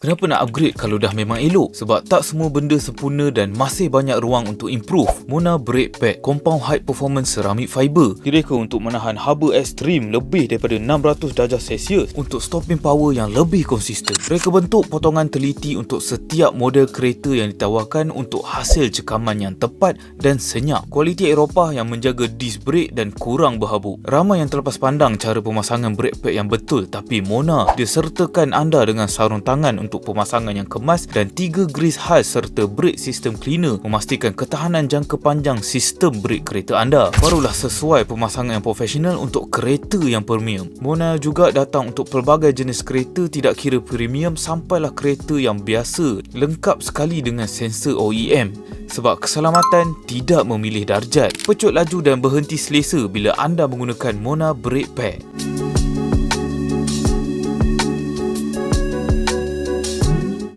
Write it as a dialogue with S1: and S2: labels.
S1: Kenapa nak upgrade kalau dah memang elok? Sebab tak semua benda sempurna dan masih banyak ruang untuk improve. Mona Brake Pad Compound High Performance Ceramic Fiber direka untuk menahan haba ekstrim lebih daripada 600 darjah Celsius untuk stopping power yang lebih konsisten. Reka bentuk potongan teliti untuk setiap model kereta yang ditawarkan untuk hasil cekaman yang tepat dan senyap. Kualiti Eropah yang menjaga disc brake dan kurang berhabuk. Ramai yang terlepas pandang cara pemasangan brake pad yang betul, tapi Mona disertakan anda dengan sarung tangan untuk pemasangan yang kemas dan 3 grease khas serta brake system cleaner memastikan ketahanan jangka panjang sistem brake kereta anda. Barulah sesuai pemasangan yang profesional untuk kereta yang premium. Mona juga datang untuk pelbagai jenis kereta tidak kira premium sampailah kereta yang biasa, lengkap sekali dengan sensor OEM. Sebab keselamatan tidak memilih darjat. Pecut laju dan berhenti selesa bila anda menggunakan Mona Brake Pad.